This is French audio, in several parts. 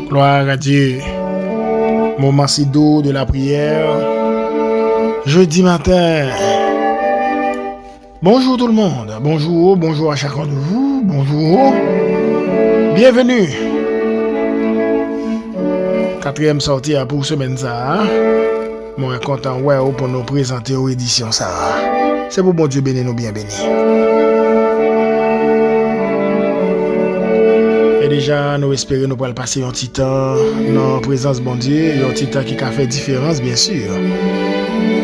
Gloire à Dieu. Moment si doux de la prière. Jeudi matin. Bonjour tout le monde. Bonjour à chacun de vous. Bonjour. Bienvenue. 4e sortie pour semaine ça. Moi content pour nous présenter aux éditions ça. C'est pour bon Dieu béni nous bien béni. Et déjà, nous espérons nous pourrons passer un petit temps dans la présence de bon Dieu, un petit temps qui a fait différence, bien sûr.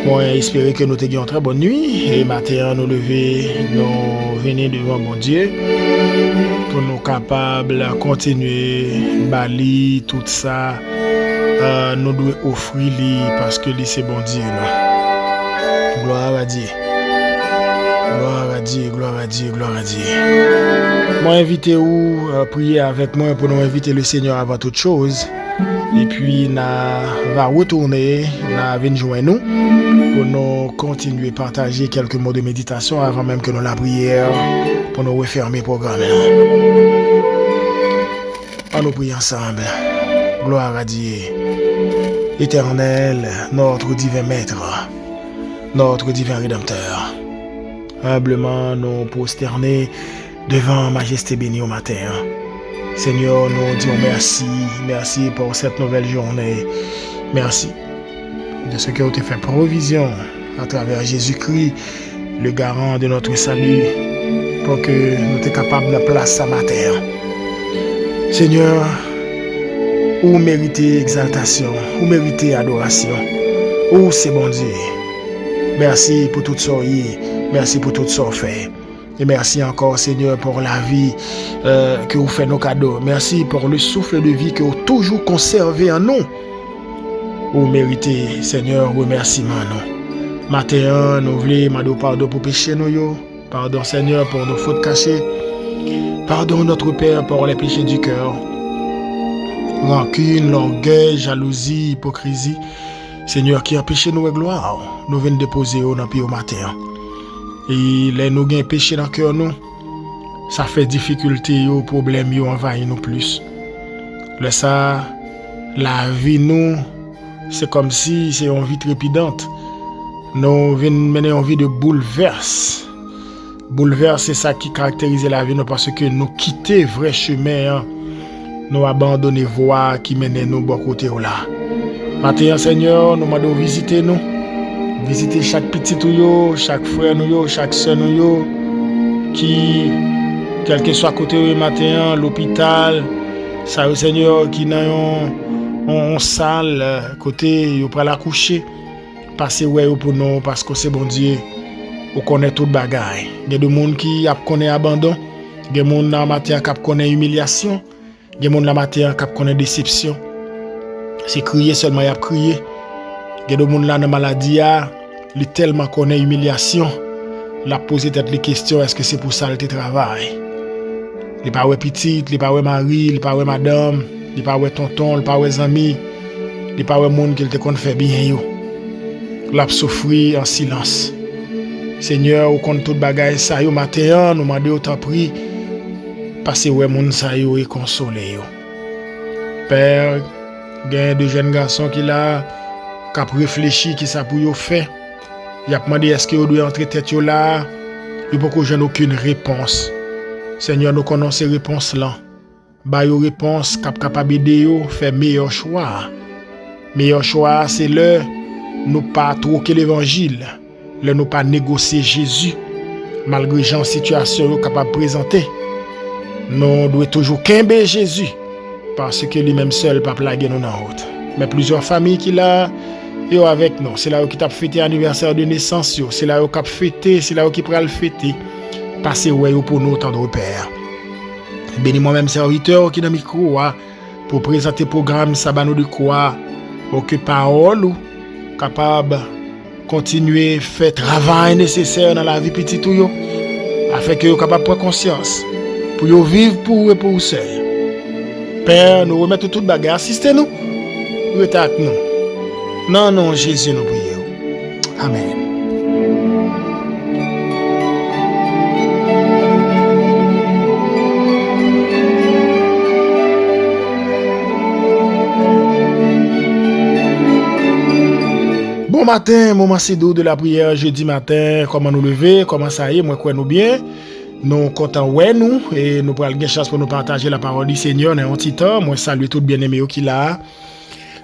Bon, espérer que nous ayons une très bonne nuit et matin, nous lever, nous venir devant bon Dieu pour nous capables de continuer, bali, tout ça, nous devons offrir parce que c'est bon Dieu. Non? Gloire à Dieu. Gloire à Dieu, gloire à Dieu, gloire à Dieu. Moi, invitez vous à prier avec moi pour nous inviter le Seigneur avant toute chose. Et puis, nous va retourner, nous venir joindre nous pour nous continuer à partager quelques mots de méditation avant même que nous la prière pour nous refermer le programme. On nous prie ensemble. Gloire à Dieu. Éternel, notre divin Maître, notre divin Rédempteur. Humblement nous prosterner devant Majesté bénie au matin. Seigneur, nous disons merci. Merci pour cette nouvelle journée. Merci de ce que tu as fait provision à travers Jésus-Christ, le garant de notre salut, pour que nous soyons capables de place ce matin. Seigneur, où mériter exaltation, où mériter adoration, où c'est bon Dieu. Merci pour tout ce merci pour tout ce fait. Et merci encore, Seigneur, pour la vie que vous faites nos cadeaux. Merci pour le souffle de vie que vous toujours conservé en nous. Vous méritez, Seigneur, remerciement nous. Matin, nous voulons demander pardon pour pécher nous. Pardon, Seigneur, pour nos fautes cachées. Pardon, notre Père, pour les péchés du cœur. Rancune, l'orgueil, jalousie, hypocrisie. Seigneur, qui a péché nous et gloire. Nous venons déposer au pied au matin. Et les nous gain péché dans le cœur nous, ça fait difficulté au problème yo envahit nous plus. Le ça la vie nous c'est comme si c'est une vie trépidante. Nous venons mener une vie de bouleverse. Bouleverse c'est ça qui caractérise la vie nous parce que nous quitter vrai chemin, nous abandonner voie qui mène nous bon côté là. Maintenant Seigneur, nous demandons visiter nous. Visiter chaque petit ou chaque frère nous chaque soeur nous qui quel que soit côté au matin l'hôpital ça Seigneur qui dans en salle côté yo pour la coucher passer pour nous parce que c'est bon Dieu on connaît toute bagaille. Il y a des monde qui connaît abandon, il y a des monde dans matin qui connaît humiliation, il y a des monde dans matin qui connaît déception. C'est crier seulement y a crier. Il y a des gens là dans maladie, ils tellement connaissent humiliation, la poser tête les questions, est-ce que c'est pour ça le travail? Il pas ouais petite, il pas ouais mari, il pas ouais madame, il pas ouais tonton, il pas ouais ami, il pas ouais monde qui te connaît faire bien yo. L'a souffrir en silence. Seigneur, au compte toute bagaille ça yo matin, nous demander autant prie passer ouais monde ça yo et consoler yo. Père, il y a deux jeunes garçons qui là qui ont réfléchi qui ça pour faire. Il a demandé est-ce qu'il doit entrer tête là. Il n'y a pas aucune réponse. Seigneur, nous connaissons ces réponses là. Bah yo réponse capable d'aider yo faire meilleur choix. Meilleur choix c'est le nous pas troquer l'évangile, le nous pas négocier Jésus malgré gens situation capable présenter. Nous devons toujours quimber Jésus parce que lui-même seul pas plaguer nous dans route. Mais plusieurs familles qui là yo avec nous, c'est là qui t'a fêté anniversaire de naissance yo, c'est là qui a fêté, c'est là qui pral fêter. Passez ouais pour nous tant de repères. Béni moi-même serviteur qui dans micro pour présenter programme Sabano de quoi pour que parole ou capable continuer faire travail nécessaire dans la vie petite ou yo afin que yo capable prendre conscience pour yo vivre pour eux pour seul. Père, nous remettons toute bagarre, assistez-nous rete avec nous. Non, non, Jésus, nous prions. Amen. Bon matin, moment c'est doux de la prière jeudi matin. Comment nous lever, comment ça y est, moi quoi nous bien. Nous content ouais nous et nous prenons une chance pour nous partager la parole du Seigneur dans un petit temps. Moi salue tout bien-aimé qui là.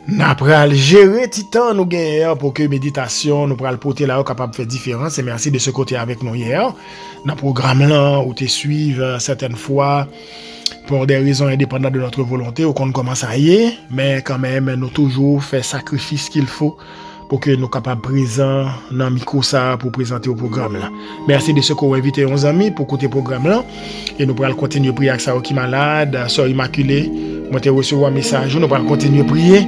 N'a pral gérer petit temps nous gagnons pour que méditation nous pral porter là capable de faire différence et merci de ce côté avec nous hier. Dans programme là où tu suivre certaines fois pour des raisons indépendantes de notre volonté, ou qu'on commence à y est, mais quand même nous toujours faire sacrifice qu'il faut pour que nous capables présents dans micro ça pour présenter au programme là. Merci de ce qu'on invité 11 amis pour écouter programme là et nous pourrons continuer à prier avec ça qui malade, sœur immaculée, moi t'ai reçu un message, nous pourrons continuer à prier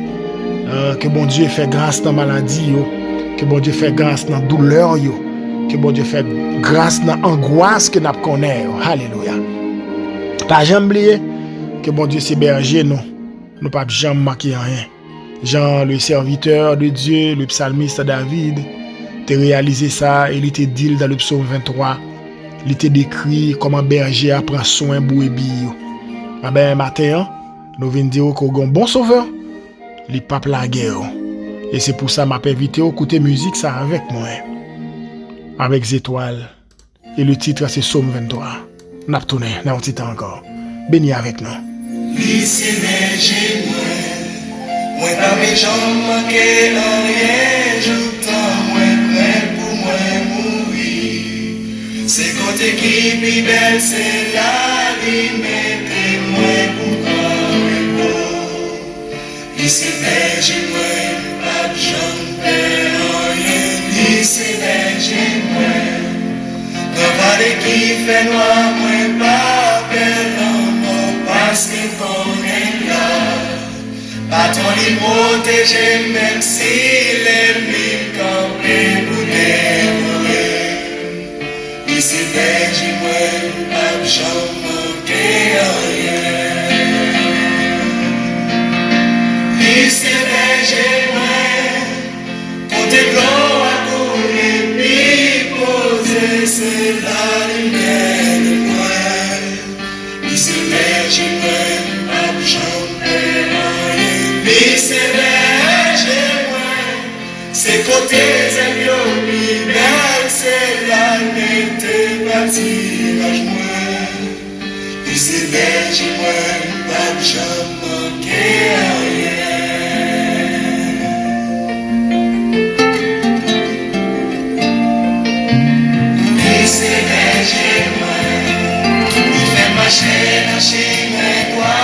que bon Dieu fait grâce dans maladie yo, que bon Dieu fait grâce dans douleur yo, que bon Dieu fait grâce dans angoisse que n'a connaît. Alléluia. Pas jamais oublier que bon Dieu c'est berger nous pas jamais manquer rien. Jean, le serviteur de Dieu, le psalmiste David, t'a réalisé ça et il était dit dans le psaume 23. Il était décrit comment berger prend soin de brebis. Ah ben matin, nous venons dire qu'on a un bon sauveur, il pas la guerre. Et c'est pour ça que je invité à écouter musique ça avec moi. Avec les étoiles. Et le titre c'est Psaume 23. N'a pas tourné dans un petit temps encore. Béni avec nous. Moi pas mes jambes manquer rien, j'entends moi prêt pour moi mourir. C'est côté qui plus belle, c'est la vie, mettez-moi pour corps. Ici berger moi, pas de jambes rien, ici berger moi. Dans vallée qui fait noir, moi pas belle en parce que qu'on est là. Patron li protéger même si l'ennemi campé pour dévorer. Ici berger moi, pas jamais manquer rien. Ici berger moi, côté blanc à couler, puis poser c'est la lumière de moi. Ici berger moi, pas jamais c'est côté amis, belle, c'est la nette partie à moi. Puis c'est berger moi, pas jamais manquer rien. Puis c'est berger moi, il fait marcher dans chez moi.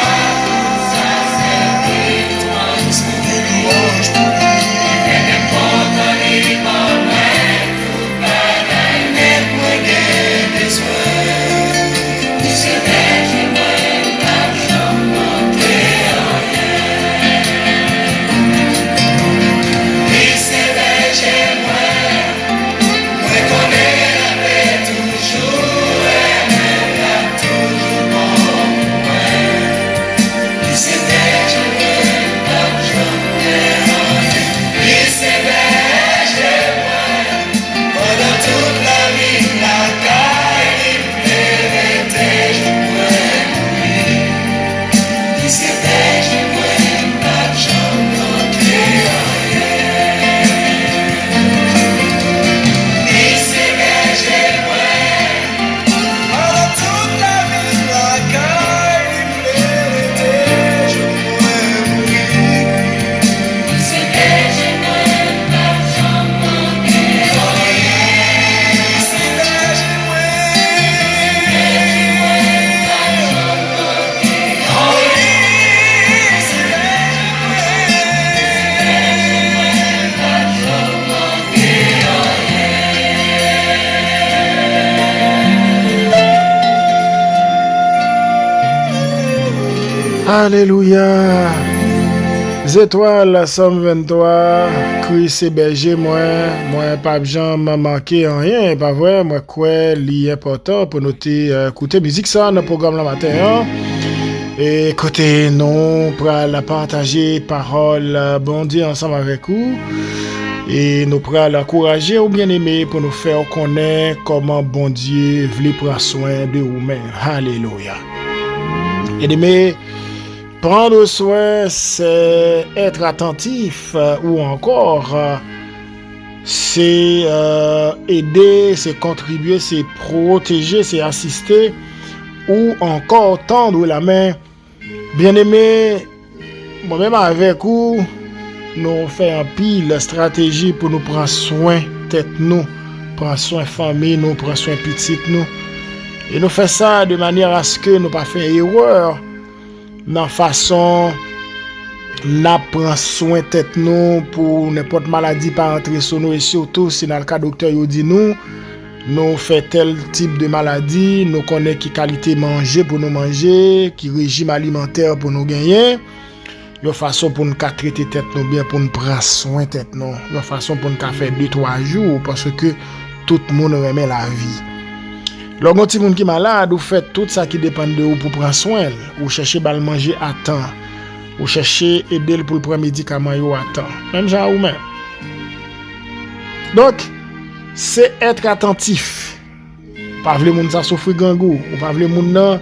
Alléluia. Étoiles, Somme 23, Christ et berger, moi pas jamais manqué en rien, pas vrai, moi quoi, li important pour noter écouter musique ça dans le programme la matin. Et côté nous pour la partager parole bon Dieu ensemble avec vous. Et nous pourrons l'encourager ou bien aimer pour nous faire connaître comment bon Dieu veut prendre soin de vous-même. Alléluia. Et d'aimer prendre soin, c'est être attentif ou encore c'est aider, c'est contribuer, c'est protéger, c'est assister ou encore tendre la main. Bien aimé, moi-même avec vous, nous faisons un pile stratégie pour nous prendre soin tête nous, prendre soin famille nous, prendre soin petite nous. Et nous faisons ça de manière à ce que nous pas faire erreur dans façon n'a prend soin tête nous pour n'importe maladie pas entrer sur nous et surtout si dans le cas docteur yo dit nous fait tel type de maladie, nous connaît qui qualité manger pour nous manger, qui régime alimentaire pour nous gagner. Une façon pour nous traiter tête nous bien, pour nous prendre soin tête nous. Une façon pour nous faire 2-3 jours parce que tout le monde remet la vie. Lorsqu'on petit monde qui malade, vous faites tout ça qui dépend de vous pour prendre soin, ou chercher à manger à temps, ou chercher aider pour le prendre médicament yo à temps. Même genre ou même. Donc c'est être attentif. Pas vle moun ça souffrir gangou, ou pas vle moun nan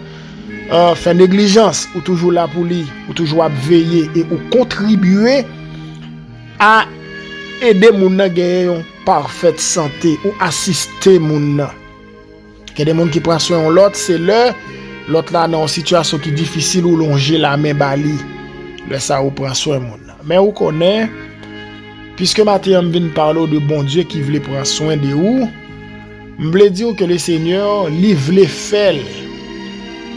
faire négligence, ou toujours là pour lui, ou toujours à veiller et ou contribuer à aider moun nan gagner une parfaite santé ou assister moun nan. Que des moun qui prend soin l'autre, c'est l'autre là dans une situation qui difficile ou longer la main bali. Le ça ou prend soin moun nan. Mais ou connaît puisque Matthieu vient parler de bon Dieu qui veut prendre soin de vous, je veux dire que le Seigneur lui veut faire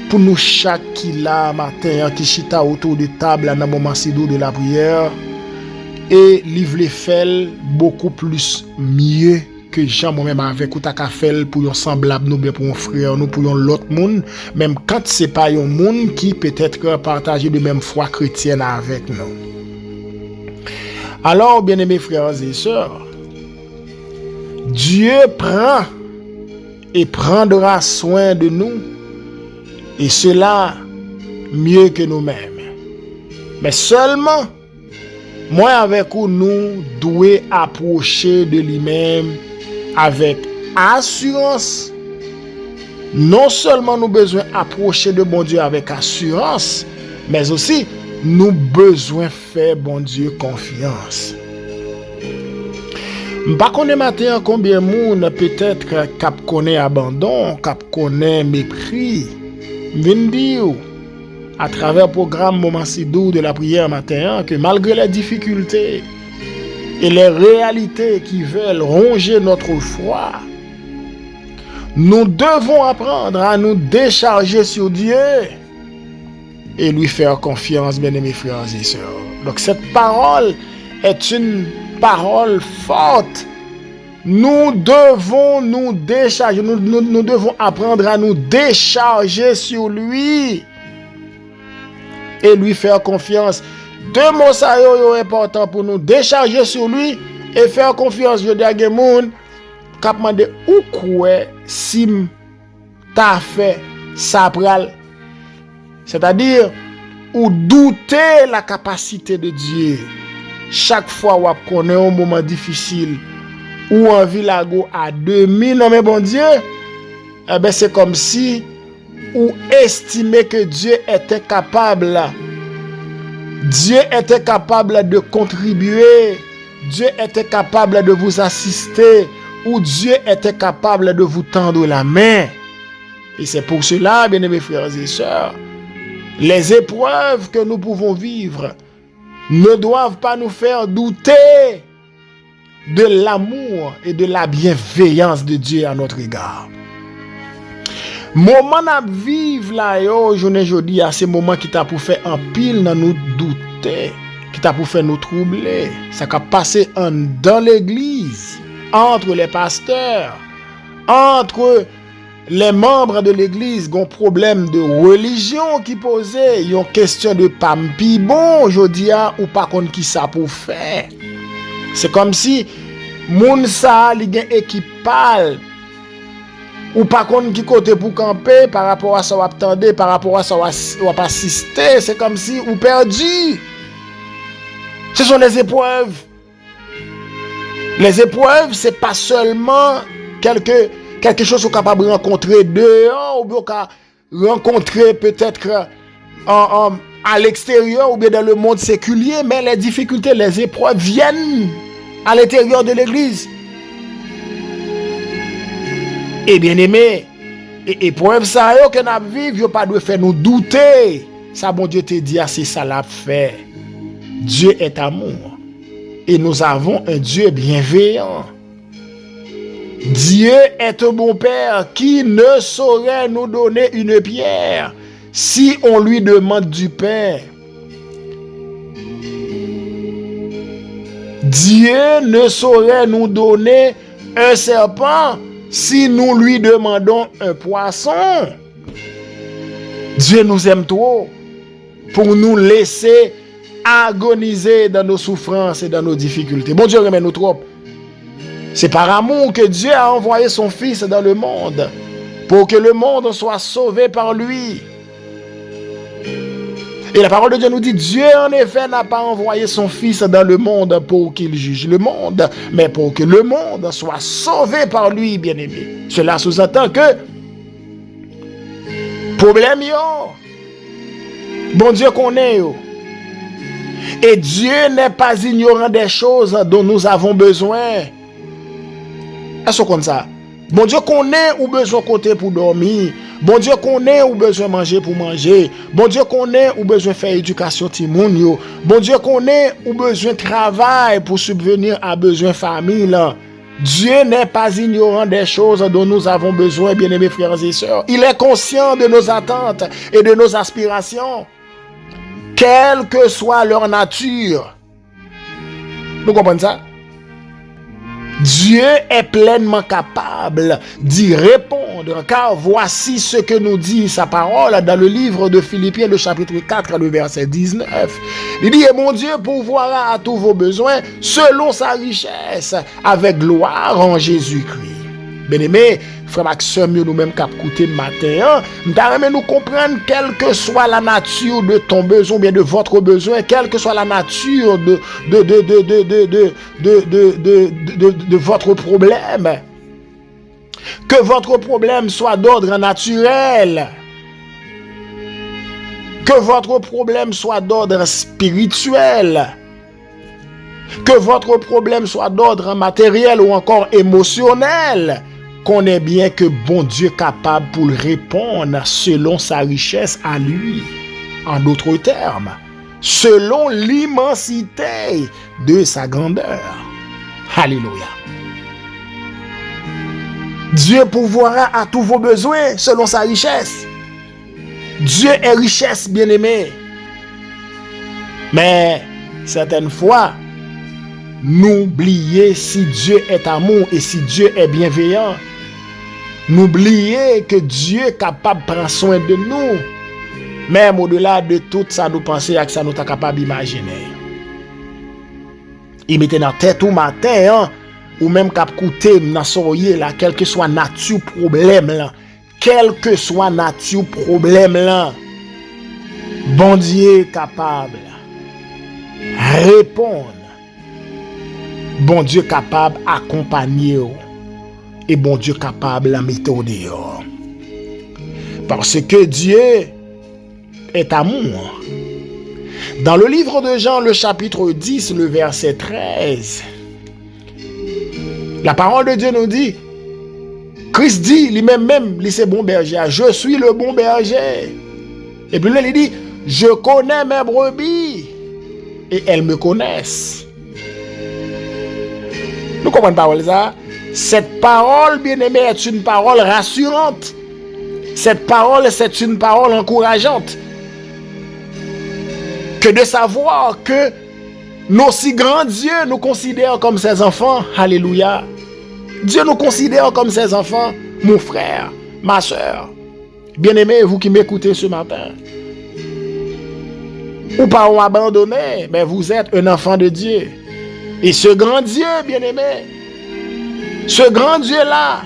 pour nous chaque qui là matin qui chita autour de table dans le moment de la prière et lui veut faire beaucoup plus mieux que Jean moi-même avec ou ta ka faire pour un semblable nous bien pour un frère nous pour l'autre monde même quand c'est pas un monde qui peut-être partager de même foi chrétienne avec nous. Alors, bien-aimés frères et sœurs, Dieu prend et prendra soin de nous, et cela mieux que nous-mêmes. Mais seulement, moi avec vous, nous devons approcher de lui-même avec assurance. Non seulement nous besoin approcher de bon Dieu avec assurance, mais aussi nous besoin faire bon Dieu confiance. M'pa connaît matin combien moun peut-être cap connaît abandon, cap connaît mépris. Vinn dire à travers le programme Moment si doux de la prière matin que malgré les difficultés et les réalités qui veulent ronger notre foi, nous devons apprendre à nous décharger sur Dieu et lui faire confiance, bien-aimés frères et sœurs. Donc cette parole est une parole forte. Nous devons nous décharger, nous devons apprendre à nous décharger sur lui et lui faire confiance. Deux mots ça yo important pour nous décharger sur lui et faire confiance. Je dis à des gens qui demandent ou quoi si t'as fait ça pral. C'est-à-dire, ou douter la capacité de Dieu. Chaque fois où on connaît un moment difficile, ou un villago à 2000, non mais bon Dieu, eh ben c'est comme si, ou estimer que Dieu était capable. Dieu était capable de contribuer. Dieu était capable de vous assister. Ou Dieu était capable de vous tendre la main. Et c'est pour cela, bien-aimés frères et sœurs, les épreuves que nous pouvons vivre ne doivent pas nous faire douter de l'amour et de la bienveillance de Dieu à notre égard. Moment à vivre là yo, jodi à ces moments qui t'a pour faire un pile dans nous douter, qui t'a pour faire nous troubler, ça qu'a passé dans l'église, entre les pasteurs, entre les membres de l'église ont problème de religion qui posait, ils ont question de pampi bon jodia ou pas contre qui ça pour faire. C'est comme si moun sa li gen équipe pal ou pas contre qui côté pour camper par rapport à ça ou attendre, par rapport à ça ou assister, c'est comme si ou perdu. Ce sont les épreuves. Les épreuves, c'est pas seulement quelque chose qu'on est capable de rencontrer dehors ou bien rencontrer peut-être à l'extérieur ou bien dans le monde séculier, mais les difficultés, les épreuves viennent à l'intérieur de l'église. Et bien aimé, épreuve ça que nous vivons, pas de faire nous douter. Ça, bon Dieu te dit, c'est ça l'a fait. Dieu est amour. Et nous avons un Dieu bienveillant. Dieu est un bon Père qui ne saurait nous donner une pierre si on lui demande du pain. Dieu ne saurait nous donner un serpent si nous lui demandons un poisson. Dieu nous aime trop pour nous laisser agoniser dans nos souffrances et dans nos difficultés. Bon Dieu remet nous trop. C'est par amour que Dieu a envoyé son Fils dans le monde pour que le monde soit sauvé par lui. Et la parole de Dieu nous dit, Dieu en effet n'a pas envoyé son Fils dans le monde pour qu'il juge le monde, mais pour que le monde soit sauvé par lui, bien-aimé. Cela sous-entend que problème yo, bon Dieu connaît yo. Et Dieu n'est pas ignorant des choses dont nous avons besoin. Est-ce qu'on ça? Bon Dieu connaît ou besoin côté pour dormir. Bon Dieu connaît ou besoin manger pour manger. Bon Dieu connaît ou besoin faire éducation timoun yo. Bon Dieu connaît ou besoin travail pour subvenir à besoin famille là. Dieu n'est pas ignorant des choses dont nous avons besoin, bien-aimés frères et sœurs. Il est conscient de nos attentes et de nos aspirations, quelle que soit leur nature. Vous comprenez ça? Dieu est pleinement capable d'y répondre, car voici ce que nous dit sa parole dans le livre de Philippiens, le chapitre 4, le verset 19. Il dit, et mon Dieu pourvoira à tous vos besoins selon sa richesse, avec gloire en Jésus-Christ. Bien-aimés, frère Maxime, nous-mêmes qui avons écouté le matin, nous devons nous comprendre quelle que soit la nature de ton besoin, bien de votre besoin, quelle que soit la nature de votre problème. Que votre problème soit d'ordre naturel. Que votre problème soit d'ordre spirituel. Que votre problème soit d'ordre matériel ou encore émotionnel. Connaît bien que bon Dieu est capable pour répondre selon sa richesse à lui. En d'autres termes, selon l'immensité de sa grandeur. Alléluia. Dieu pourvoira à tous vos besoins selon sa richesse. Dieu est richesse, bien-aimé. Mais certaines fois, n'oubliez si Dieu est amour et si Dieu est bienveillant. N'oubliez que Dieu est capable de prendre soin de nous. Même au-delà de tout ça, nous pensons que ça nous est capable d'imaginer. Il mettait dans la tête tout matin, ou même cap coûter dans soirée là, quel que soit nature problème là, quel que soit nature problème là, bon Dieu est capable de répondre. Bon Dieu capable d'accompagner et bon Dieu capable de mettre dehors. Parce que Dieu est amour. Dans le livre de Jean, le chapitre 10, le verset 13, la parole de Dieu nous dit, Christ dit lui-même, c'est bon berger, je suis le bon berger. Et puis là, il dit, je connais mes brebis et elles me connaissent. Nous comprenons pas ça? Cette parole, bien-aimée, est une parole rassurante. Cette parole, c'est une parole encourageante. Que de savoir que nos si grands dieux nous considèrent comme ses enfants. Alléluia. Dieu nous considère comme ses enfants. Mon frère, ma soeur, bien-aimé, vous qui m'écoutez ce matin. Ou pas ou abandonné, mais vous êtes un enfant de Dieu. Et ce grand Dieu, bien-aimé, ce grand Dieu-là,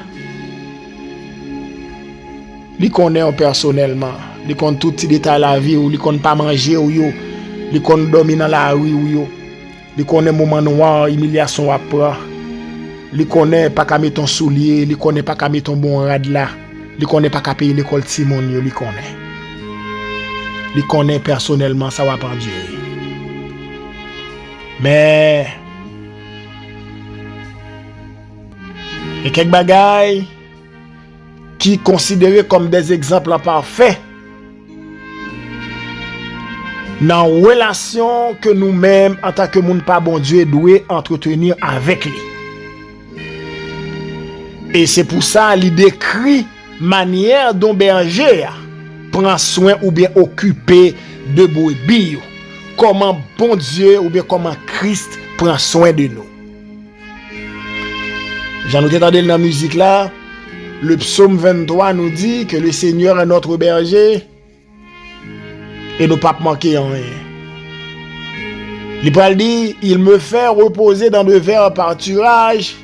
Li connaît personnellement, li connaît tout petit détail la vie ou li connaît pas manger ou yo, li connaît dormir dans la rue ou yo. Li connaît moment noir, humiliation après. Li connaît pas qu'à mettre ton soulier, li connaît pas qu'à mettre ton bon rad là. Li connaît pas qu'à payer l'école Timon yo, li connaît. Li connaît personnellement ça va pas Dieu. Mais et quelques bagailles qui considérés comme des exemples parfaits dans la relation que nous-mêmes en tant que monde pas bon Dieu doit entretenir avec lui. Et c'est pour ça qu'il décrit manière dont berger prend soin ou bien occuper de brebis, comment bon Dieu ou bien comment Christ prend soin de nous. J'en ai entendu dans la musique là, le psaume 23 nous dit que le Seigneur est notre berger et nous pas manquer en rien. Il parle dit, il me fait reposer dans de verts pâturages.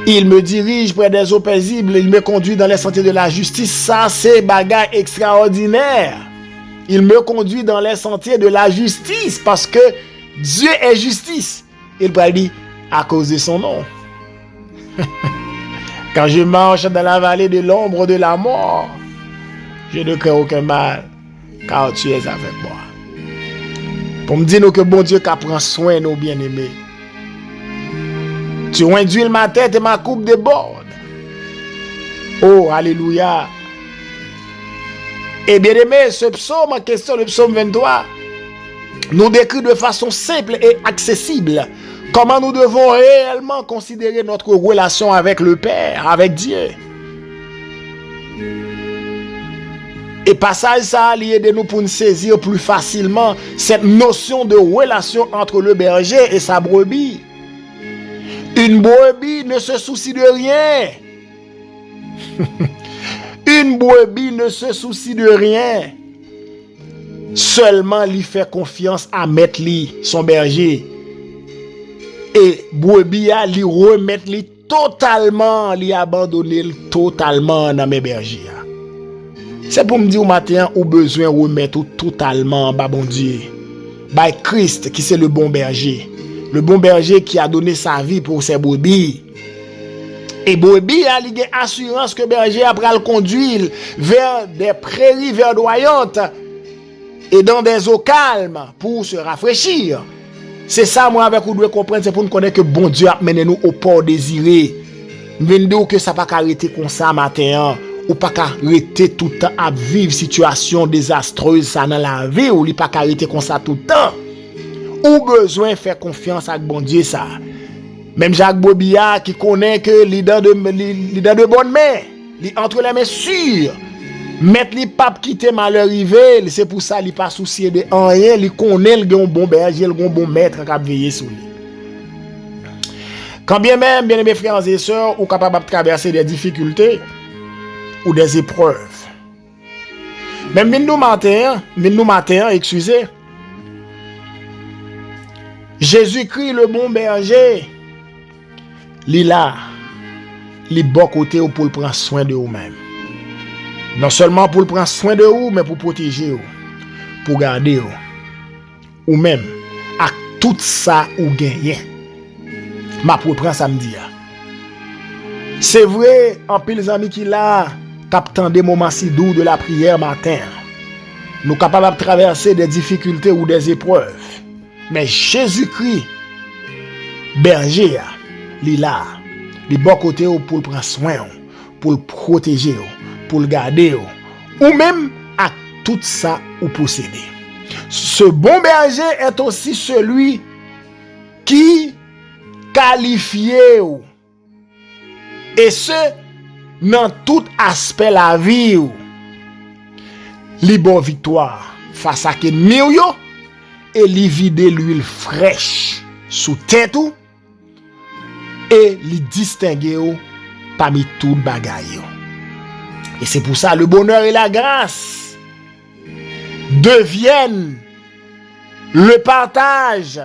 Il me dirige près des eaux paisibles, il me conduit dans les sentiers de la justice. Ça, c'est bagage extraordinaire. Il me conduit dans les sentiers de la justice parce que Dieu est justice. Il parle dit, à cause de son nom. Quand je marche dans la vallée de l'ombre de la mort, je ne crains aucun mal, car tu es avec moi. Pour me dire que bon Dieu qui prend soin de nos bien-aimés. Tu induis ma tête et ma coupe déborde. Oh, alléluia. Et bien aimé, ce psaume en question, le psaume 23, nous décrit de façon simple et accessible comment nous devons réellement considérer notre relation avec le Père, avec Dieu. Et passage ça lié de nous pour nous saisir plus facilement cette notion de relation entre le berger et sa brebis. Une brebis ne se soucie de rien. Une brebis ne se soucie de rien. Seulement lui fait confiance à mettre lui, son berger. Et brebis a lui remettre lui totalement, lui abandonner totalement dans mes bergers. C'est pour me dire au matin ou besoin remettre totalement bah bon Dieu. By Christ qui c'est le bon berger. Le bon berger qui a donné sa vie pour ses brebis. Et brebis a une assurance que berger après le conduire vers des prairies verdoyantes et dans des eaux calmes pour se rafraîchir. C'est ça moi avec vous devez comprendre, c'est pour nous connaître que bon Dieu a mené nous au port désiré. Nous venons que ça pas arrêter comme ça matin. Ou pas arrêter tout le temps à vivre situation désastreuse ça dans la vie ou li pas arrêter comme ça tout le temps. Ou besoin faire confiance à bon Dieu ça. Même Jacques Bobia qui connaît que li dans de bonnes mains, li entre les mains sûres. Mettre li pas quitter malheur arrivé, c'est pour ça li pas soucier de rien, li connaît le bon berger, le bon maître qui a veiller sur lui. Quand bien même, bien aimés frères et sœurs, ou capable de traverser des difficultés ou des épreuves. Même nous matin, excusez. Jésus-Christ le bon berger, il là, il bon côté pour prendre soin de vous-même. Non seulement pour prendre soin de vous, mais pour protéger vous, pour garder vous. Ou même à tout ça ou gagner. Ma pour prendre samedi. C'est vrai, en pile amis qui là captant des moments si doux de la prière matin. Nous capables de traverser des difficultés ou des épreuves. Mais Jésus-Christ, berger, il là, il bon côté pour prendre soin, pour le protéger, pour le garder, ou même à tout ça ou posséder. Ce bon berger est aussi celui qui qualifie, et ce, dans tout aspect la vie, li bon victoire face à l'ennemi et li vide l'huile fraîche sous tête et li distinguer parmi tout bagaille. Et c'est pour ça le bonheur et la grâce deviennent le partage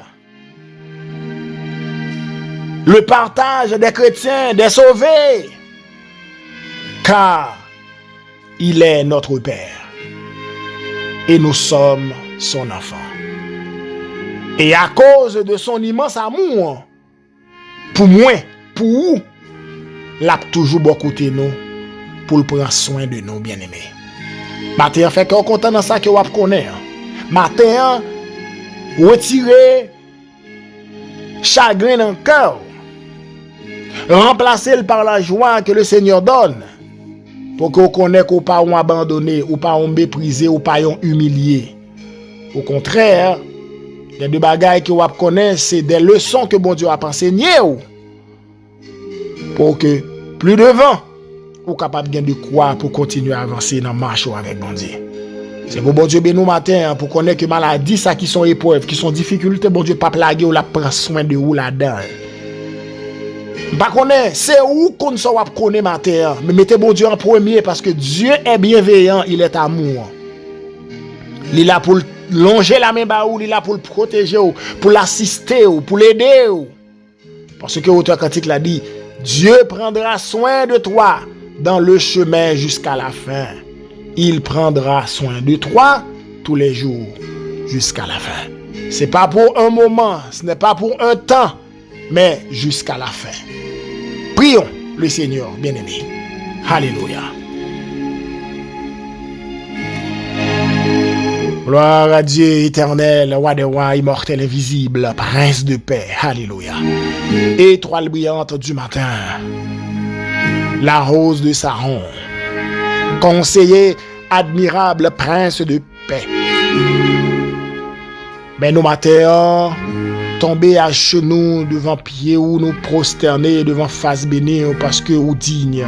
des chrétiens, des sauvés. car il est notre Père et nous sommes son enfant. Et à cause de son immense amour, pour moi, pour vous, l'a toujours beaucoup de nous pour le prendre soin de nous, bien-aimés. Matin, fait qu'on content dans ça que vous connaissez. Matin, retirer chagrin dans le cœur, remplacer par la joie que le Seigneur donne, pour que vous connaissez qu'on pas abandonné, ou pas méprisé, ou pas humilié. Au contraire, les deux bagailles que vous connaissez, c'est des leçons que bon Dieu a enseignées pour que plus devant, vous capable de croire pour continuer à avancer dans la marche avec bon Dieu. C'est pour bon Dieu béni nous matin pour connaître que maladie, ça qui sont épreuves, qui sont difficultés, bon Dieu pas plaguer ou la prend soin de vous là-dedans. Pas connaître, c'est où qu'on soit connaître matin, mais mettez bon Dieu en premier parce que Dieu est bienveillant, il est amour. Il est là pour longer la main bas ou il est là pour le protéger ou pour l'assister ou pour l'aider ou. Parce que l'auteur cantique l'a dit, Dieu prendra soin de toi dans le chemin jusqu'à la fin. Il prendra soin de toi tous les jours jusqu'à la fin. C'est pas pour un moment, ce n'est pas pour un temps, mais jusqu'à la fin. Prions le Seigneur, bien-aimé. Alléluia. Gloire à Dieu éternel, roi des rois, immortel, invisible, prince de paix. Alléluia. Étoile brillante du matin, la rose de Saron, conseiller admirable, prince de paix. Mais nos matins, tomber à genoux devant pied ou nous prosterner devant face bénie parce que vous digne.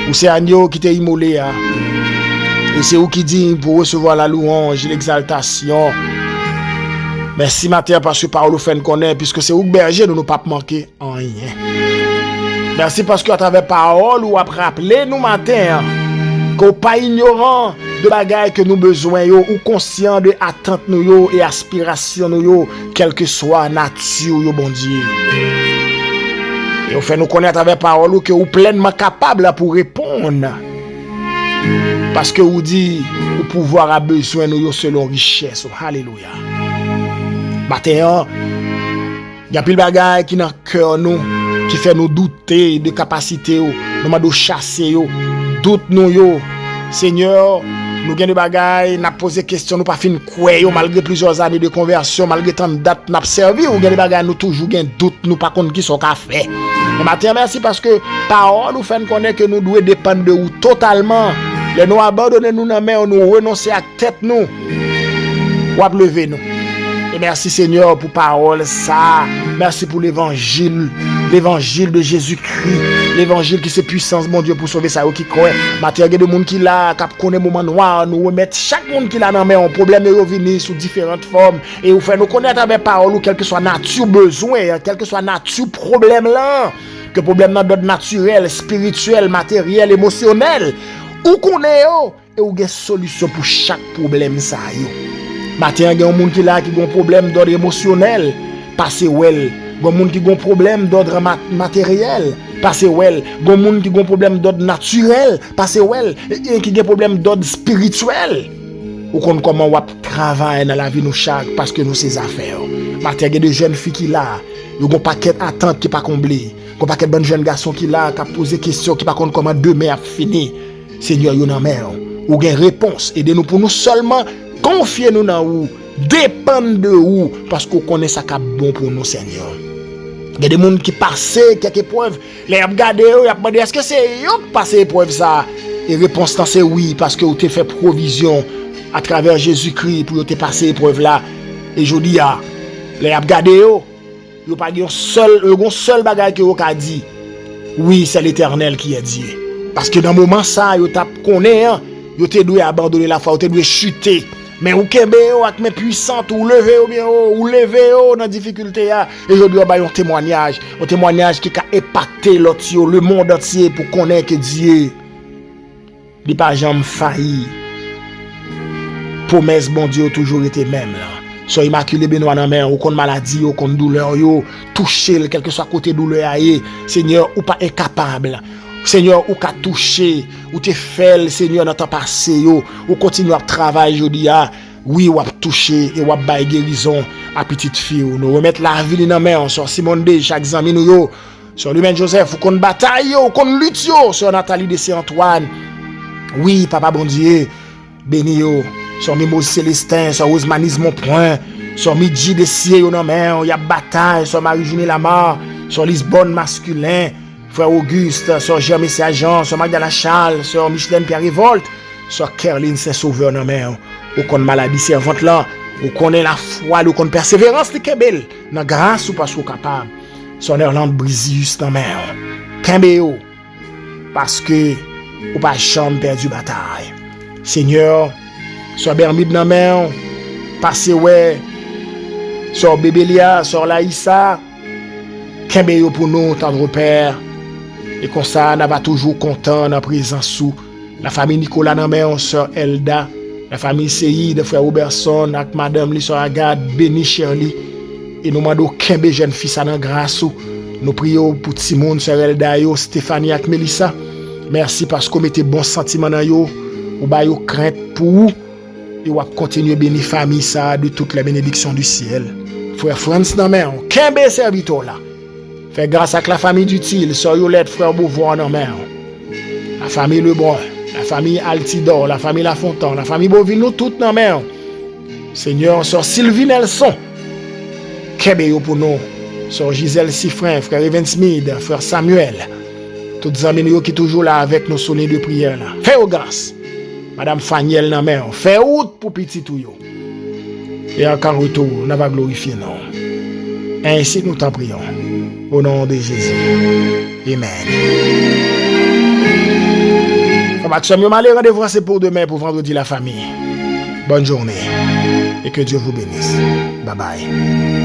Ou c'est agneau qui t'est immolé. Et c'est vous qui digne pour recevoir la louange, l'exaltation. Merci matin parce que par le fait connaît, puisque c'est vous berger, nous ne pas manquer en rien. Merci parce que à travers parole ou après rappeler nous matin qu'on pas ignorant de bagailles que nous besoin yo ou conscient de attente nous yo et aspiration nous yo, quelle que soit nature yo bon Dieu. Et au fait nous connaître à travers parole que vous pleinement capable pour répondre. Parce que vous dit le pouvoir a besoin nous yo selon richesse. Alléluia. Matin, il y a pile bagaille qui dans cœur nous qui fait nous douter de capacité nous m'a de chasser doute nous yo. Seigneur, nous gagne de bagaille, n'a posé question, nous pas fin quoi malgré plusieurs années de conversion, malgré tant de dates n'a servi, ou gagne de bagaille nous toujours gagne doute, nous pas connait qui sont qu'a fait. Mais matin merci parce que parole nous fait connaître que nous devons dépendre de vous totalement. Les nous abandonner nous dans main, nous renoncer à tête nous. Ou lever nous. Et merci Seigneur pour parole ça. Merci pour l'évangile de Jésus-Christ. L'évangile qui c'est puissance mon Dieu pour sauver ça qui croit. Matin de monde qui là cap connaît moment noir, nous remettre chaque monde qui là dans main un problème est revenu sous différentes formes et vous faire nous connaître avec parole ou quelle que soit nature besoin, quelle que soit nature problème là, que problème là d'ordre naturel, spirituel, matériel, émotionnel. Ou connaît et ou des solutions pour chaque problème ça yo. Matin il y a un monde qui là qui a un problème d'ordre émotionnel, passez well. Il y a un monde qui a un problème d'ordre matériel, passez well. Il y a un monde qui a un problème d'ordre naturel, passez well. Et qui a un problème d'ordre spirituel. Ou qu'on comment on travaille dans la vie nous chaque parce que nous ces affaires. Matin il y a des jeunes filles qui là, ils ont un paquet d'attentes qui pas comblé. Il y a un paquet de jeunes garçons qui là qui posent des questions qui pas comment demain a fini. Seigneur, yon nan mer, ou gen réponse, aidez-nous pour nous seulement, confiez-nous dans vous, dépendez de vous, parce qu'on connaît ça qui est bon pour nous, Seigneur. Il y a des gens qui passent quelques épreuves, les regardent, ils demandent, est-ce que c'est eux qui passent l'épreuve ça? Et réponse c'est oui, parce que vous avez fait provision à travers Jésus-Christ pour te passer l'épreuve là. Et je dis, les regardent, ils n'ont pas dit un seul bagage que vous avez dit. Oui, c'est l'Éternel qui est Dieu. Parce que dans le moment ça, vous connaissez, vous devez abandonner la foi, vous devez chuter. Mais vous kembe avec mes puissantes, ou lever ou bien ou lever dans la difficulté. Et aujourd'hui, on a un témoignage qui a épaté le monde entier pour connaître que Dieu n'est pas jamais failli. Promesse, bon Dieu, a toujours été même là. Soit immaculé Benoît dans mer, ou contre maladie, ou contre douleur, toucher, quel que soit côté douleur, Seigneur, ou pas incapable. Seigneur, ou ka touché, ou te fait, Seigneur, dans temps passé, yo, ou continue à travailler, je dis, oui, ou a touché, et ou a bail guérison à petite fille, nous remettre la vie dans main, sur Simone D, chaque zami nous yo, sur lui-même Joseph, ou qu'on bataille, ou qu'on lutte yo, sur Nathalie de Saint-Antoine. Oui, papa bon Dieu, béni yo, sur Mimose Célestin, sur Osmanis Monpoint, sur Midi de Sier, yo dans main, y a bataille, sur Marie-Junie Lamar, sur Lisbonne masculin, Frère Auguste, sur Jeremy Saint-Jean, sur Magdala Charles, sur Micheline Pierre-Révolte, sur Kerline Saint-Sauveur dans main, ou qu'on maladie servante là, ou qu'on ait la foi, ou qu'on persévérance li kebel, dans grâce ou pas ou capable, sur Erland Brisius dans main, kembe yo, parce que ou pas chambre perdu bataille. Seigneur, sur Bermide dans main, passez ouais, sur Bébelia, sur Laïssa, kembe yo pour nous, tendre Père. Et comme ça, on va toujours content dans la présence sous la famille Nicolas Naméon, sœur Elda, la famille Seyi, de frère Robertson, avec madame li, sœur Agathe, béni Shirley. Et nous demandons qu'un jeune fils à la grâce. Nous prions pour Timon, sœur Elda, yo, Stéphanie et Melissa. Merci parce que vous mettez bon sentiment dans yo, ou ba yo crainte pour vous. Et vous continuer à bénir famille ça de toutes les bénédictions du ciel. Frère France Naméon, qu'un serviteur là. Fait grâce à la famille d'utile, sœur Yolette, frère Beauvoir dans mer. La famille Lebrun, la famille Altidor, la famille Lafontaine, la famille Beauville, nous toutes dans mer. Seigneur, sœur Sylvie Nelson, Kébé pour nous. Sœur Gisèle Siffrin, frère Evan Smith, frère Samuel. Toutes les amis qui sont toujours là avec nos soleils de prière là. Fais aux grâces. Madame Faniel dans mer. Fais route pour petit tout yo. Et encore retour, nous va glorifier non. Ainsi nous t'en prions. Au nom de Jésus. Amen. Maxime, rendez-vous c'est pour demain, pour vendredi la famille. Bonne journée. Et que Dieu vous bénisse. Bye bye.